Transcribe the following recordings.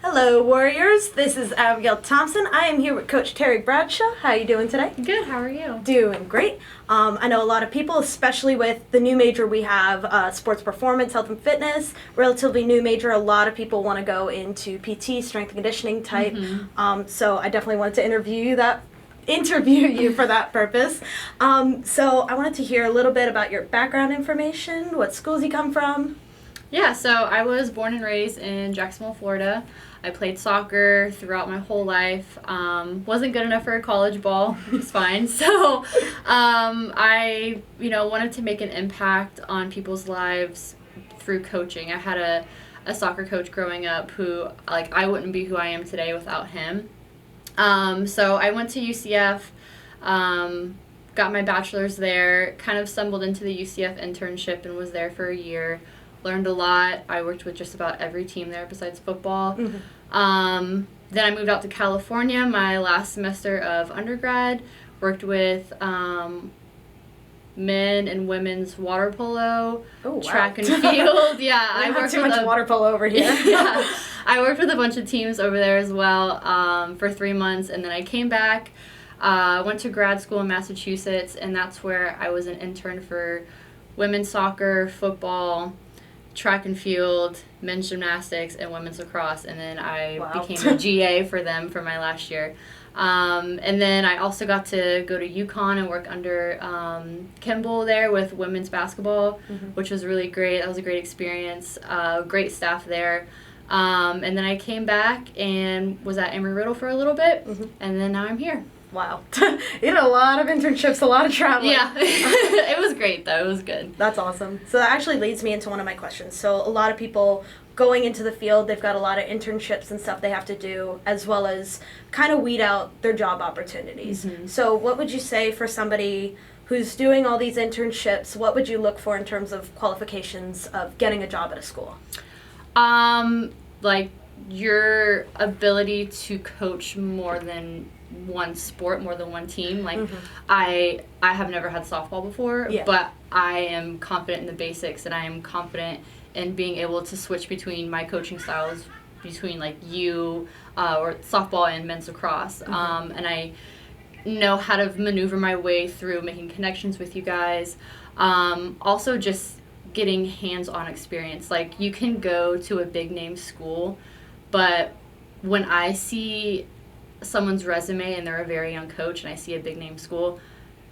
Hello, Warriors. This is Abigail Thompson. I am here with Coach Terrie Bradshaw. How are you doing today? Good. How are you? Doing great. I know a lot of people, especially with the new major we have, sports performance, health and fitness, relatively new major. A lot of people want to go into PT, strength and conditioning type. So I definitely wanted to interview you for that purpose. So I wanted to hear a little bit about your background information, what schools you come from. Yeah, so I was born and raised in Jacksonville, Florida. I played soccer throughout my whole life. Wasn't good enough for a college ball, which is fine. So I, wanted to make an impact on people's lives through coaching. I had a soccer coach growing up who, I wouldn't be who I am today without him. So I went to UCF, got my bachelor's there, kind of stumbled into the UCF internship and was there for a year. Learned a lot. I worked with just about every team there besides football. Then I moved out to California my last semester of undergrad. Worked with men and women's water polo, track and field. Yeah, I worked too much water polo over here. Yeah, I worked with a bunch of teams over there as well for 3 months, and then I came back. Went to grad school in Massachusetts, and that's where I was an intern for women's soccer, football, track and field, men's gymnastics, and women's lacrosse, and then I became a GA for them for my last year. And then I also got to go to UConn and work under Kimball there with women's basketball, which was really great. That was a great experience, great staff there. And then I came back and was at Emory-Riddle for a little bit, and then now I'm here. Wow. You did a lot of internships, a lot of traveling. Yeah. It was great, though. It was good. That's awesome. So that actually leads me into one of my questions. So a lot of people going into the field, they've got a lot of internships and stuff they have to do, as well as kind of weed out their job opportunities. So what would you say for somebody who's doing all these internships, what would you look for in terms of qualifications of getting a job at a school? Your ability to coach more than one sport, more than one team. I have never had softball before, but I am confident in the basics, and I am confident in being able to switch between my coaching styles between or softball and men's lacrosse. And I know how to maneuver my way through making connections with you guys. Also just getting hands-on experience. You can go to a big name school, but when I see someone's resume and they're a very young coach and I see a big name school,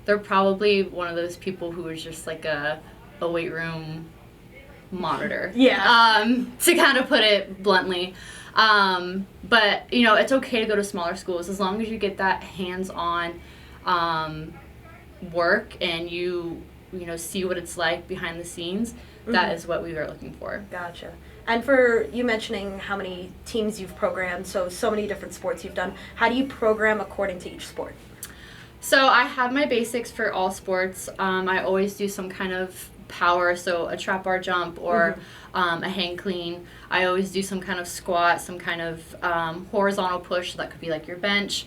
they're probably one of those people who is just a weight room monitor. To kind of put it bluntly. But it's okay to go to smaller schools as long as you get that hands-on work and you see what it's like behind the scenes. That is what we are looking for. Gotcha. And for you mentioning how many teams you've programmed, so many different sports you've done, how do you program according to each sport? So I have my basics for all sports. I always do some kind of power, so a trap bar jump or a hang clean. I always do some kind of squat, some kind of horizontal push, so that could be like your bench,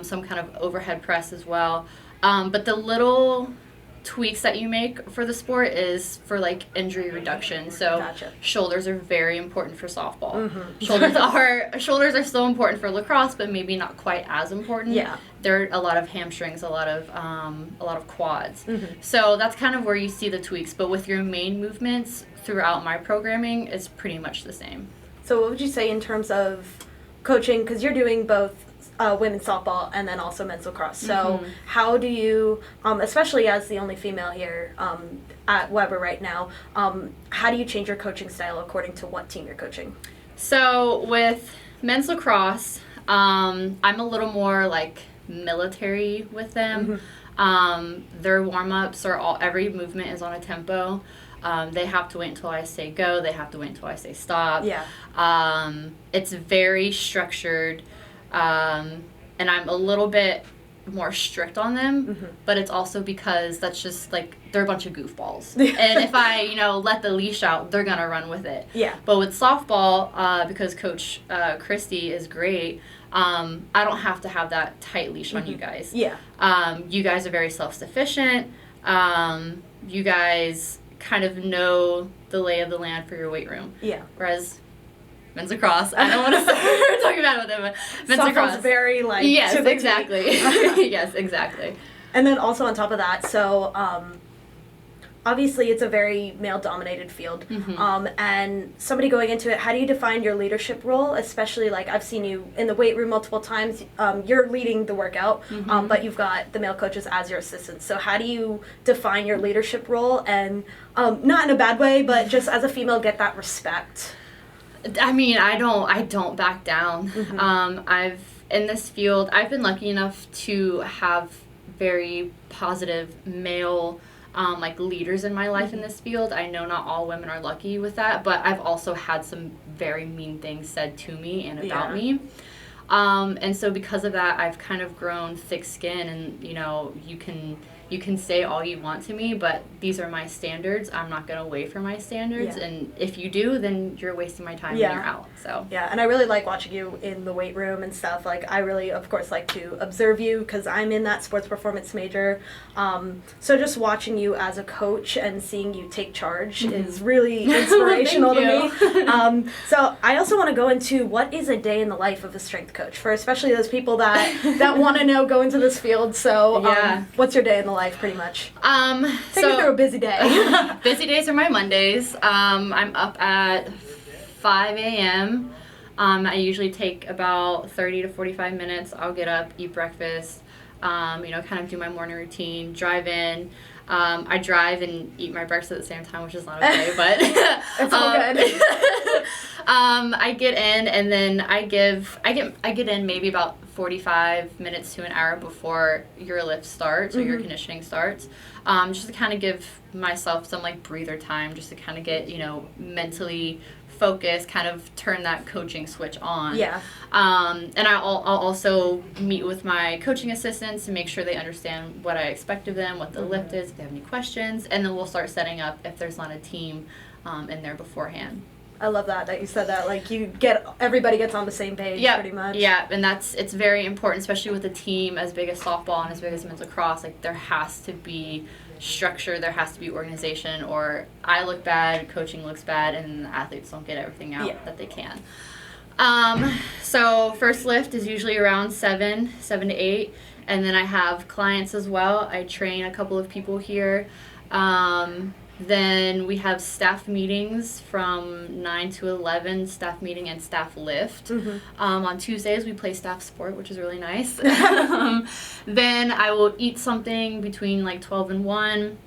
some kind of overhead press as well. But the little tweaks that you make for the sport is for injury reduction. So shoulders are very important for softball. Shoulders are still important for lacrosse, but maybe not quite as important. There are a lot of hamstrings, a lot of quads. So that's kind of where you see the tweaks. But with your main movements throughout my programming, it's pretty much the same. So what would you say in terms of coaching, because you're doing both women's softball and then also men's lacrosse. So how do you, especially as the only female here at Weber right now, how do you change your coaching style according to what team you're coaching? So with men's lacrosse, I'm a little more military with them. Their warm-ups are every movement is on a tempo. They have to wait until I say go. They have to wait until I say stop. It's very structured. And I'm a little bit more strict on them, but it's also because that's just they're a bunch of goofballs. And if I, let the leash out, they're gonna run with it. But with softball, because Coach Christy is great, I don't have to have that tight leash on you guys. You guys are very self-sufficient. You guys kind of know the lay of the land for your weight room. Whereas men's lacrosse. I don't want to start talking about it with them, but men's lacrosse. Very, like, yes, to the exactly. Yes, exactly. And then also on top of that, so obviously it's a very male-dominated field, and somebody going into it, how do you define your leadership role? Especially, like, I've seen you in the weight room multiple times. You're leading the workout, but you've got the male coaches as your assistants. So how do you define your leadership role, and not in a bad way, but just as a female, get that respect? I mean, I don't back down. In this field, I've been lucky enough to have very positive male like leaders in my life in this field. I know not all women are lucky with that, but I've also had some very mean things said to me and about me. And so because of that, I've kind of grown thick skin, and you can say all you want to me, but these are my standards. I'm not going to waver my standards, and if you do, then you're wasting my time and you're out. So and I really like watching you in the weight room and stuff. Like, I really, of course, like to observe you because I'm in that sports performance major. So just watching you as a coach and seeing you take charge is really inspirational to me. So I also want to go into what is a day in the life of a strength coach for especially those people that want to know go into this field. So what's your day in the life, pretty much? Take me through a busy day. Busy days are my Mondays. I'm up at 5 a.m. I usually take about 30 to 45 minutes. I'll get up, eat breakfast, kind of do my morning routine, drive in. I drive and eat my breakfast at the same time, which is not okay, but it's all good. I get in, and then I get in maybe about 45 minutes to an hour before your lift starts or your conditioning starts, just to kind of give myself some like breather time, just to kind of get mentally focused, kind of turn that coaching switch on. And I'll also meet with my coaching assistants to make sure they understand what I expect of them, what the lift is, if they have any questions, and then we'll start setting up if there's not a team in there beforehand. I love that you said that. Like, everybody gets on the same page, pretty much. Yeah, and it's very important, especially with a team as big as softball and as big as men's lacrosse. Like, there has to be structure, there has to be organization, or I look bad, coaching looks bad, and the athletes don't get everything out that they can. So first lift is usually around 7 to 8, and then I have clients as well. I train a couple of people here. Then we have staff meetings from 9 to 11, staff meeting and staff lift. On Tuesdays, we play staff sport, which is really nice. Then I will eat something between like 12 and 1.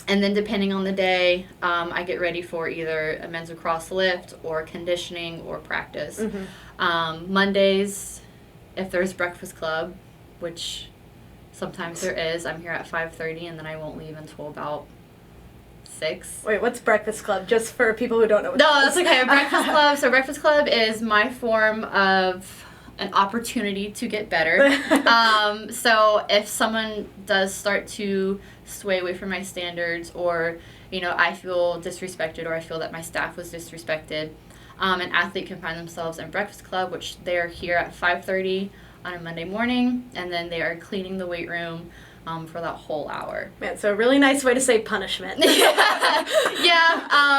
And then depending on the day, I get ready for either a men's lacrosse lift or conditioning or practice. Mondays, if there's breakfast club, which sometimes there is, I'm here at 5:30, and then I won't leave until about 6. Wait, what's Breakfast Club? Just for people who don't know what No, that's okay. Breakfast Club. So Breakfast Club is my form of an opportunity to get better. So if someone does start to sway away from my standards, or, I feel disrespected, or I feel that my staff was disrespected, an athlete can find themselves in Breakfast Club, which they're here at 5:30 on a Monday morning, and then they are cleaning the weight room for that whole hour. Man, so a really nice way to say punishment.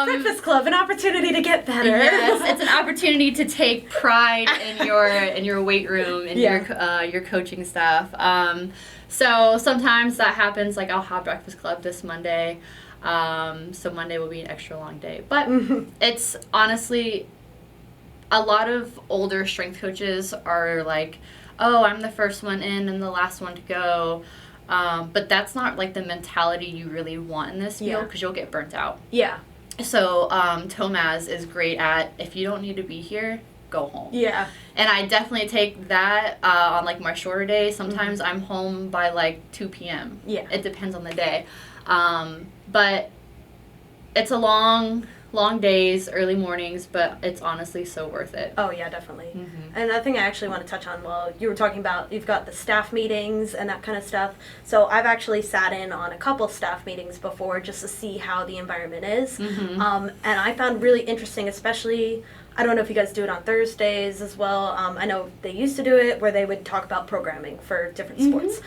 Breakfast Club, an opportunity to get better. Yes, it's an opportunity to take pride in your weight room and your coaching staff. So sometimes that happens. Like, I'll have Breakfast Club this Monday. So Monday will be an extra long day. But it's honestly, a lot of older strength coaches are like, oh, I'm the first one in and the last one to go. But that's not like the mentality you really want in this field, because you'll get burnt out. So Tomaz is great at, if you don't need to be here, go home. And I definitely take that on like my shorter days. Sometimes I'm home by like 2 p.m. It depends on the day. But it's a long days, early mornings, but it's honestly so worth it. Oh, yeah, definitely. And another thing I actually want to touch on, well, you were talking about, you've got the staff meetings and that kind of stuff. So I've actually sat in on a couple staff meetings before just to see how the environment is. And I found really interesting, especially, I don't know if you guys do it on Thursdays as well. I know they used to do it where they would talk about programming for different sports.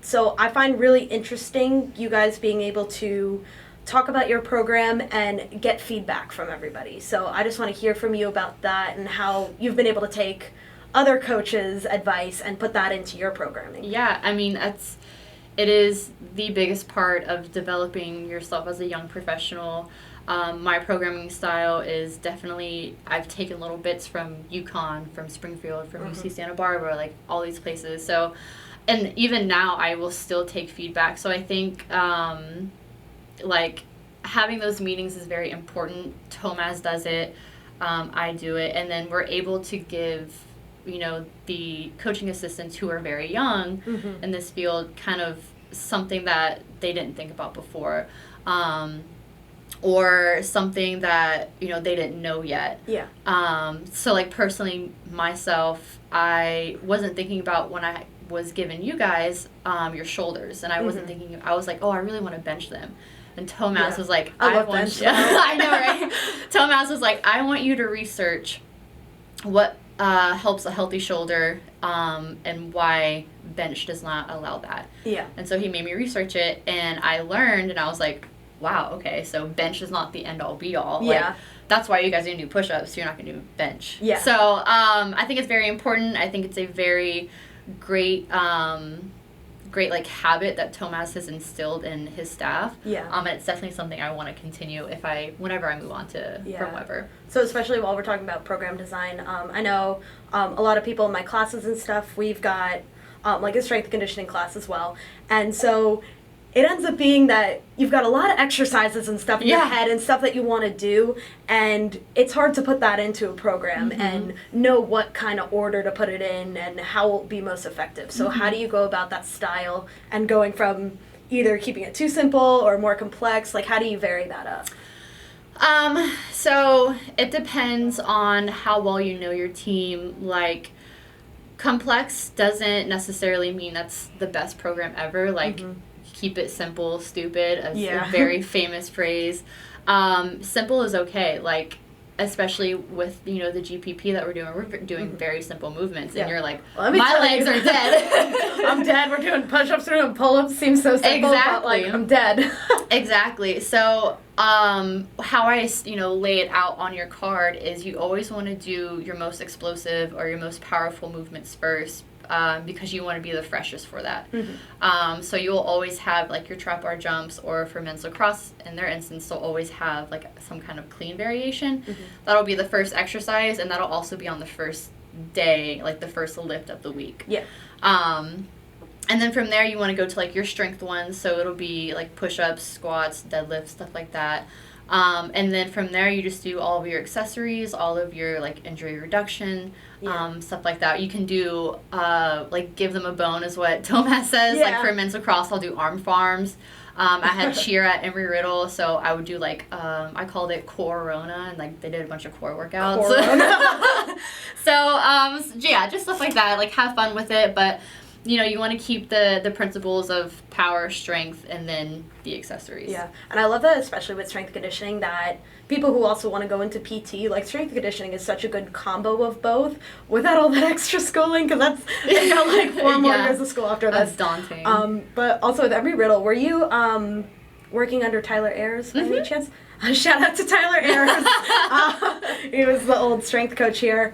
So I find really interesting you guys being able to talk about your program and get feedback from everybody. So I just want to hear from you about that and how you've been able to take other coaches' advice and put that into your programming. Yeah, I mean, it is the biggest part of developing yourself as a young professional. My programming style is definitely, I've taken little bits from UConn, from Springfield, from UC Santa Barbara, like all these places. So, and even now I will still take feedback. So I think like having those meetings is very important. Tomaz does it, I do it, and then we're able to give, you know, the coaching assistants who are very young in this field kind of something that they didn't think about before, or something that, you know, they didn't know yet. Yeah. So like personally myself, I wasn't thinking about when I was giving you guys your shoulders, and I wasn't thinking, I was like, oh, I really want to bench them. And Tomaz was like, I want you. I know, right? Tomaz was like, I want you to research what helps a healthy shoulder, and why bench does not allow that. Yeah. And so he made me research it, and I learned, and I was like, wow, okay, so bench is not the end-all be-all. Yeah. Like, that's why you guys are going to do push-ups, you're not going to do bench. Yeah. So I think it's very important. I think it's a very great great like habit that Tomaz has instilled in his staff. Yeah. And it's definitely something I want to continue whenever I move on to from Weber. So especially while we're talking about program design, I know a lot of people in my classes and stuff, we've got like a strength conditioning class as well. And so it ends up being that you've got a lot of exercises and stuff in your head and stuff that you want to do, and it's hard to put that into a program and know what kind of order to put it in and how it will be most effective. So how do you go about that style and going from either keeping it too simple or more complex? Like, how do you vary that up? So it depends on how well you know your team. Like, complex doesn't necessarily mean that's the best program ever. Like, keep it simple, stupid, a very famous phrase. Simple is okay, like, especially with, you know, the GPP that we're doing very simple movements, and you're like, my legs are dead. I'm dead. We're doing push-ups, we're doing pull-ups. Seems so simple, but like, I'm dead. Exactly. So how I, you know, lay it out on your card is you always want to do your most explosive or your most powerful movements first, because you want to be the freshest for that. So you'll always have like your trap bar jumps, or for men's lacrosse, in their instance, they'll always have like some kind of clean variation. That'll be the first exercise, and that'll also be on the first day, like the first lift of the week. Yeah. And then from there, you want to go to like your strength ones. So it'll be like push-ups, squats, deadlifts, stuff like that. And then from there, you just do all of your accessories, all of your like injury reduction, stuff like that. You can do like give them a bone, is what Tomaz says. Like for men's lacrosse, I'll do arm farms. I had cheer at Embry-Riddle, so I would do like I called it Core-Rona, and like they did a bunch of core workouts. So yeah, just stuff like that. Like, have fun with it, but you know, you want to keep the principles of power, strength, and then the accessories. Yeah, and I love that, especially with strength conditioning, that people who also want to go into PT, like, strength conditioning is such a good combo of both without all that extra schooling, because that's, you got like 4 more years of school after that's daunting. But also with Embry-Riddle, were you working under Tyler Ayers by any chance? Shout out to Tyler Ayers. He was the old strength coach here.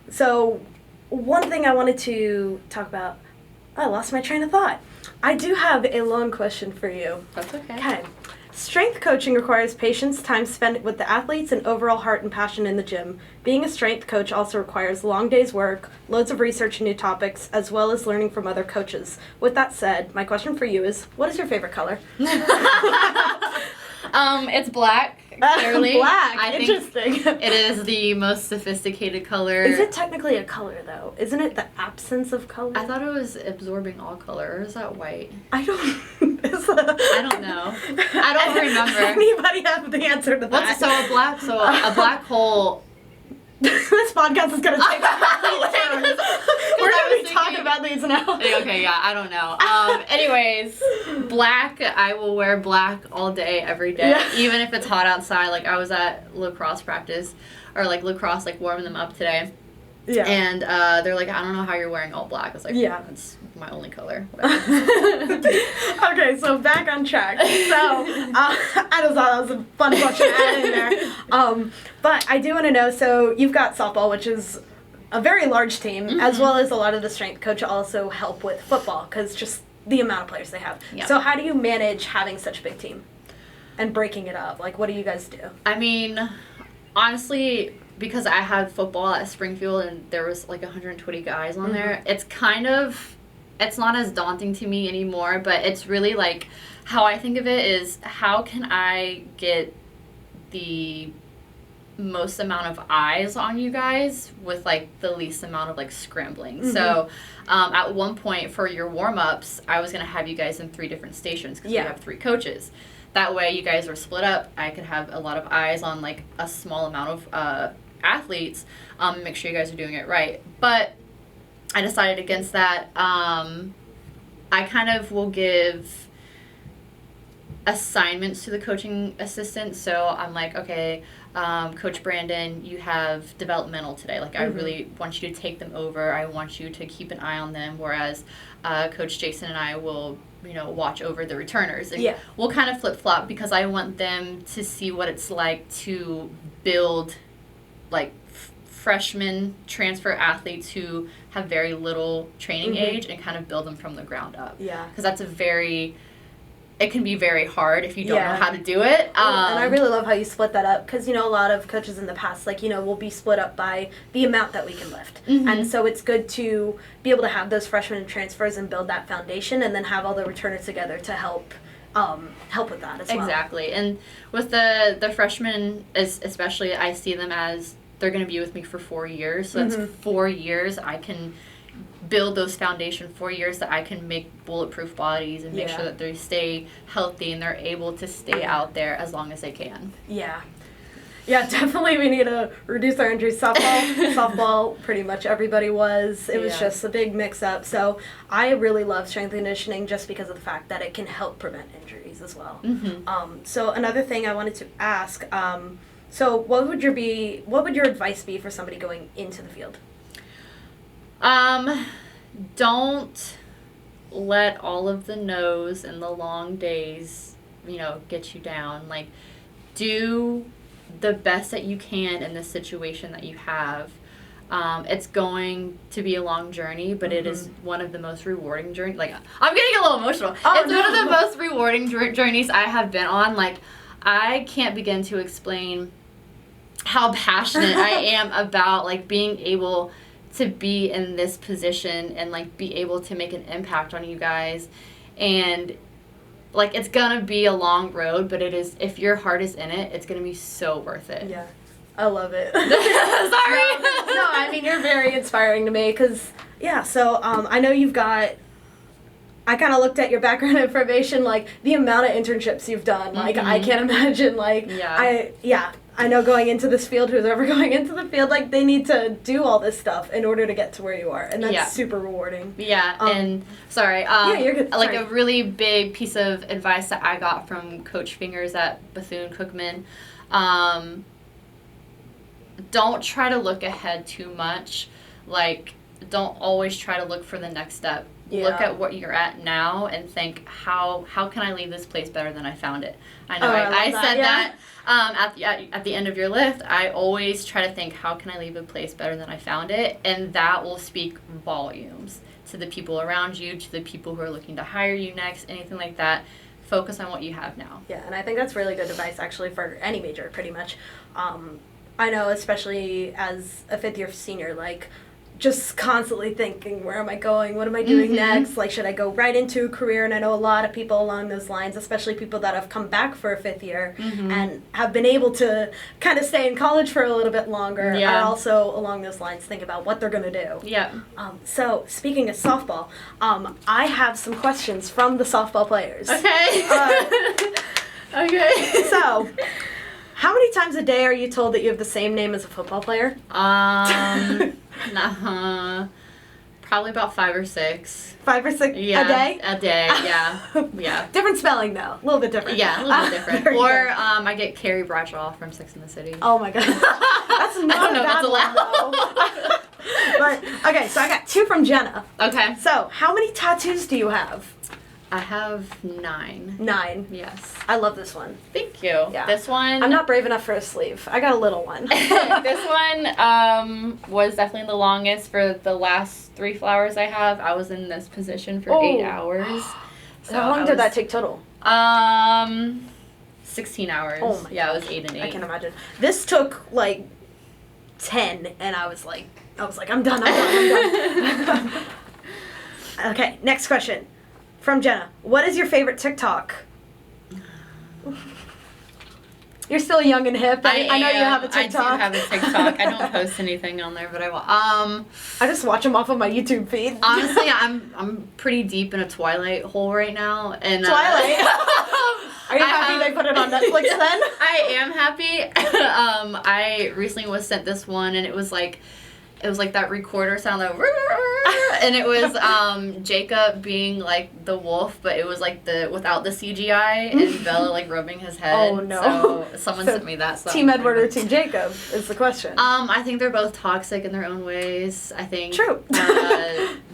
So one thing I wanted to talk about, I lost my train of thought. I do have a long question for you. That's okay. Okay. Strength coaching requires patience, time spent with the athletes, and overall heart and passion in the gym. Being a strength coach also requires long days' work, loads of research and new topics, as well as learning from other coaches. With that said, my question for you is, what is your favorite color? It's black, clearly. Black, I interesting. Think it is the most sophisticated color. Is it technically a color, though? Isn't it the absence of color? I thought it was absorbing all color. Or is that white? I don't know. I don't remember. Anybody have the answer to that? So a black hole. This podcast is going to take turns. We're going to be talking about these now. Okay, yeah, I don't know. Anyways, black, I will wear black all day, every day, even if it's hot outside. Like, I was at lacrosse practice, or like lacrosse, like warming them up today. Yeah. And they're like, I don't know how you're wearing all black. I was like, yeah, it's my only color. Okay, so back on track. So I just thought that was a fun question to add in there. But I do want to know, so you've got softball, which is a very large team, as well as a lot of the strength coach also help with football, because just the amount of players they have. Yep. So how do you manage having such a big team and breaking it up? Like, what do you guys do? I mean, honestly, because I had football at Springfield and there was like 120 guys on there, it's not as daunting to me anymore, but it's really like, how I think of it is, how can I get the most amount of eyes on you guys with like the least amount of like scrambling. So at one point for your warm-ups, I was going to have you guys in 3 different stations because we have 3 coaches. That way you guys were split up. I could have a lot of eyes on like a small amount of athletes, make sure you guys are doing it right. But I decided against that. I kind of will give assignments to the coaching assistant. So I'm like, okay, Coach Brandon, you have developmental today. Like, I really want you to take them over. I want you to keep an eye on them. Whereas Coach Jason and I will, watch over the returners. And we'll kind of flip-flop because I want them to see what it's like to build, like, freshman transfer athletes who have very little training age and kind of build them from the ground up. Yeah. Because that's it can be very hard if you don't know how to do it. And I really love how you split that up because, a lot of coaches in the past, like, will be split up by the amount that we can lift. And so it's good to be able to have those freshman transfers and build that foundation and then have all the returners together to help with that as well. Exactly. And with the freshmen, especially, I see them as they're going to be with me for 4 years. So that's 4 years I can build those foundation 4 years that I can make bulletproof bodies and make sure that they stay healthy and they're able to stay out there as long as they can. Yeah, definitely we need to reduce our injuries. Softball, pretty much everybody was. It was just a big mix-up. So I really love strength and conditioning just because of the fact that it can help prevent injuries as well. So another thing I wanted to ask, so what would your advice be for somebody going into the field? Don't let all of the no's and the long days, get you down. Like, do the best that you can in the situation that you have. It's going to be a long journey, but it is one of the most rewarding journeys. Like, I'm getting a little emotional. One of the most rewarding journeys I have been on. Like, I can't begin to explain how passionate I am about, like, being able to be in this position and, like, be able to make an impact on you guys. And, like, it's gonna be a long road, but it is, if your heart is in it, it's gonna be so worth it. Yeah. I love it. Sorry. No, I mean, you're very inspiring to me because, so I know you've got, I kind of looked at your background information, like, the amount of internships you've done. Like, I can't imagine, like, I know going into this field, who's ever going into the field, like, they need to do all this stuff in order to get to where you are, and that's super rewarding. Yeah, and, you're good. Like, a really big piece of advice that I got from Coach Fingers at Bethune-Cookman, don't try to look ahead too much. Like, don't always try to look for the next step. Look at what you're at now and think, how can I leave this place better than I found it? I know I said that at the end of your lift. I always try to think, how can I leave a place better than I found it? And that will speak volumes to the people around you, to the people who are looking to hire you next, anything like that. Focus on what you have now. Yeah, and I think that's really good advice, actually, for any major, pretty much. I know, especially as a fifth-year senior, like, just constantly thinking, where am I going? What am I doing next? Like, should I go right into a career? And I know a lot of people along those lines, especially people that have come back for a fifth year and have been able to kind of stay in college for a little bit longer, are also along those lines think about what they're going to do. Yeah. So, speaking of softball, I have some questions from the softball players. Okay. Okay. So, how many times a day are you told that you have the same name as a football player? Probably about 5 or 6. 5 or 6 a day? A day, yeah. Different spelling, though. A little bit different. Yeah, a little bit different. Or I get Terrie Bradshaw from Sex and the City. Oh, my God. That's not I don't know if that's allowed. Okay, so I got 2 from Jenna. Okay. So, how many tattoos do you have? I have 9. 9. Yes. I love this one. Thank you. Yeah. This one. I'm not brave enough for a sleeve. I got a little one. This one was definitely the longest. For the last 3 flowers I have, I was in this position for 8 hours. So how long did that take total? 16 hours. Oh my Yeah, gosh. it was 8 and 8. I can imagine. This took like 10, and I was like, I'm done. Okay, next question from Jenna. What is your favorite TikTok? You're still young and hip. I know you have a TikTok. I do have a TikTok. I don't post anything on there, but I will. I just watch them off of my YouTube feed. Honestly, I'm pretty deep in a Twilight hole right now, and Twilight. Are you happy they put it on Netflix then? I am happy. I recently was sent this one, and it was like that recorder sound, that and it was Jacob being like the wolf, but it was like without the CGI, and Bella like rubbing his head. Oh no! So someone sent me that. So Team Edward or Team Jacob is the question. I think they're both toxic in their own ways. I think true.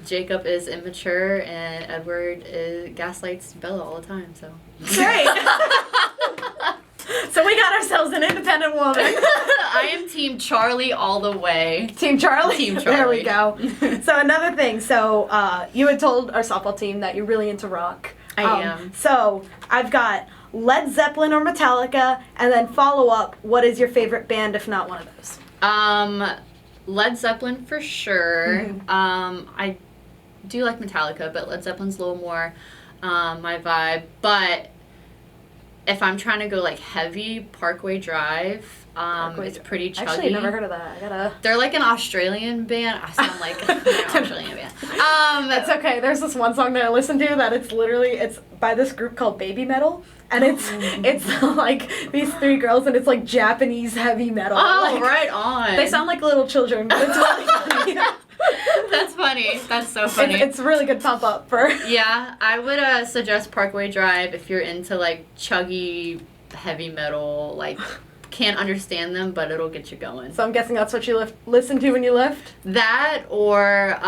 Jacob is immature, and Edward gaslights Bella all the time. So great. So we got ourselves an independent woman. I am Team Charlie all the way. Team Charlie? Team Charlie. There we go. So another thing. So you had told our softball team that you're really into rock. I am. So I've got Led Zeppelin or Metallica, and then follow up, what is your favorite band, if not one of those? Led Zeppelin for sure. Mm-hmm. I do like Metallica, but Led Zeppelin's a little more my vibe. But if I'm trying to go like heavy, Parkway Drive. It's pretty chuggy. Actually, I've never heard of that. They're like an Australian band. I sound like an Australian band. It's okay. There's this one song that I listen to that it's by this group called Baby Metal, and it's like these 3 girls, and it's like Japanese heavy metal. Oh, like, right on. They sound like little children, but it's really funny. That's funny. That's so funny. It's really good pump up for. Yeah, I would suggest Parkway Drive if you're into like chuggy heavy metal. Like, can't understand them, but it'll get you going. So I'm guessing that's what you listen to when you lift? That or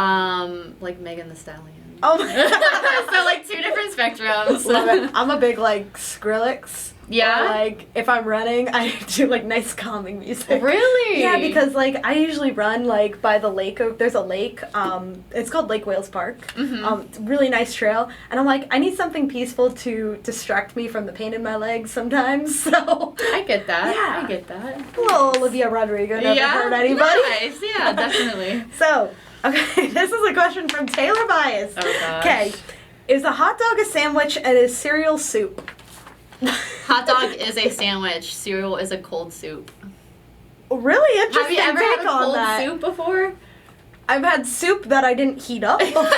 like Megan Thee Stallion. Oh my God. So like 2 different spectrums. Love it. I'm a big like Skrillex. Yeah? Or, like if I'm running, I do like nice calming music. Really? Yeah, because like I usually run like by the lake. There's a lake. It's called Lake Wales Park. Mm-hmm. It's a really nice trail, and I'm like, I need something peaceful to distract me from the pain in my legs sometimes. So I get that. Yeah. I get that. A little Olivia Rodrigo never hurt anybody. Nice. Yeah, definitely. So, okay, this is a question from Taylor Bias. Oh gosh. Okay, is a hot dog a sandwich and is cereal soup? Hot dog is a sandwich. Cereal is a cold soup. Really interesting. Have you ever take had a on cold that. soup before? I've had soup that I didn't heat up before.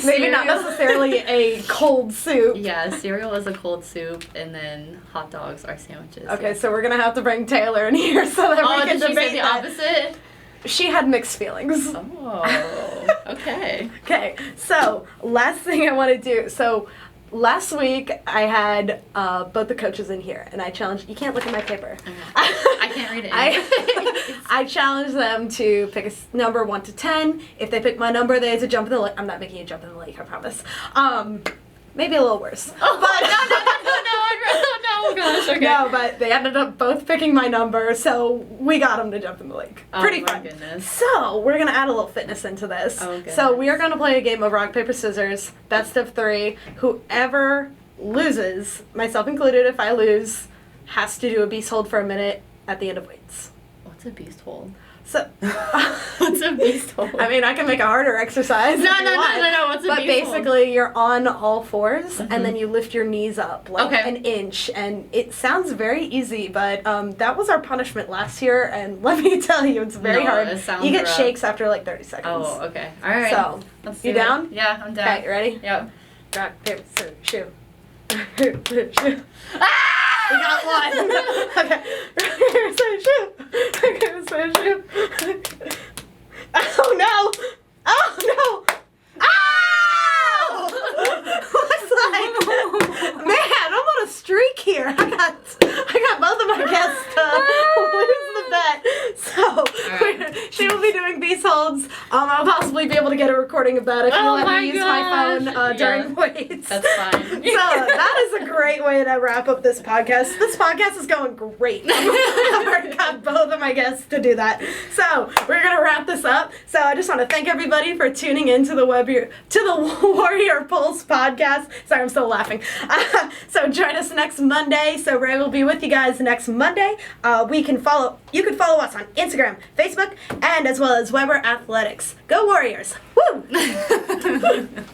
Maybe not necessarily a cold soup. Yeah, cereal is a cold soup, and then hot dogs are sandwiches. Okay, yeah. so we're gonna have to bring Taylor in here so that we can did she debate say the that. opposite? She had mixed feelings. Oh, okay. Okay, so last thing I want to do. So last week I had both the coaches in here, and I challenged. You can't look at my paper. I can't read it. I challenged them to pick a number 1 to 10. If they pick my number, they had to jump in the lake. I'm not making you jump in the lake, I promise. Maybe a little worse. Oh, but no, gosh, okay. No, but they ended up both picking my number, so we got them to jump in the lake. Pretty fun. Goodness. So we're gonna add a little fitness into this. Oh, goodness. So we are gonna play a game of rock paper scissors, best of 3. Whoever loses, myself included, if I lose, has to do a beast hold for a minute at the end of weights. What's a beast hold? So, what's a beast hold? I mean, I can make a harder exercise. No. What's a but beast basically, you're on all 4s, Mhm. and then you lift your knees up like an inch, and it sounds very easy, but that was our punishment last year, and let me tell you, it's very hard. It sounds you get rough. shakes after like 30 seconds. Oh, okay. All right. So, let's you do it. down? Yeah, I'm down. Okay, you ready? Yep. Rock, paper, scissors, shoot. Shoot. Ah! We got one. Okay. Shoot. Shoot. Oh no! Oh no! Ow! Looks like, man, I'm on a streak here. I got both of my guests to lose the bet. So She will be doing beast holds. I'll possibly be able to get a recording of that if you let me use my phone during weights. That's fine. So that is a great way to wrap up this podcast. This podcast is going great. I've already got both of my guests to do that. So we're gonna wrap this up. So I just want to thank everybody for tuning in to the Warrior Pulse podcast. Sorry, I'm still laughing. So join us next Monday. So Ray will be with you guys next Monday. You can follow us on Instagram, Facebook, and as well as Weber Athletics. Go Warriors! Woo!